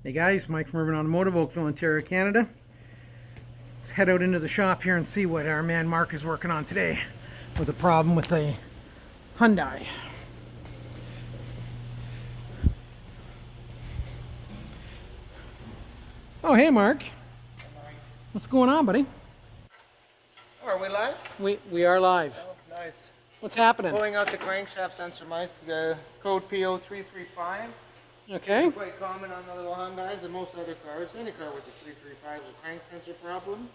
Hey guys, Mike from Urban Automotive, Oakville, Ontario, Canada. Let's head out into the shop here and see what our man Mark is working on today with a problem with a Hyundai. Oh, hey Mark. What's going on, buddy? Are we live? We are live. Oh, nice. What's happening? Pulling out the crankshaft sensor, Mike. The Code P0335. Okay. Quite common on the little Hyundais and most other cars. Any car with the 335 is a crank sensor problem.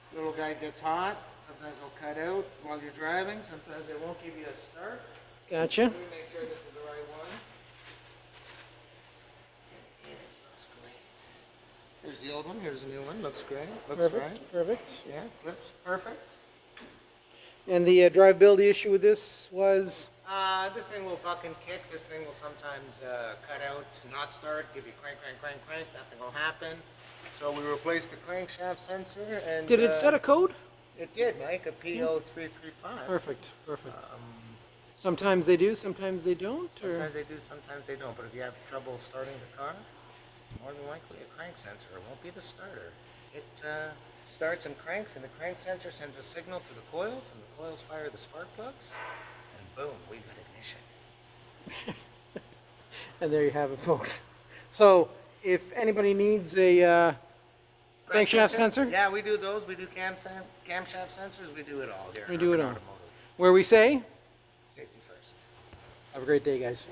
This little guy gets hot. Sometimes it'll cut out while you're driving. Sometimes it won't give you a start. Gotcha. Let me make sure this is the right one. It looks great. Here's the old one. Here's the new one. Looks great. Looks Perfect. right. Perfect. Yeah, clips perfect. And the drivability issue with this was? This thing will buck and kick. This thing will sometimes cut out, not start, give you crank, crank, crank, crank. Nothing will happen. So we replaced the crankshaft sensor. And Did it set a code? It did, Mike. A P0335. Perfect. Perfect. Sometimes they do, sometimes they don't? Sometimes they do, sometimes they don't. But if you have trouble starting the car, it's more than likely a crank sensor. It won't be the starter. It starts and cranks, and the crank sensor sends a signal to the coils, and the coils fire the spark plugs, and boom, we got ignition. And there you have it, folks. So, if anybody needs a crankshaft sensor, Yeah, we do those. We do camshaft sensors. We do it all here. we do it all. Automotive. Where we say, Safety first. have a great day, guys.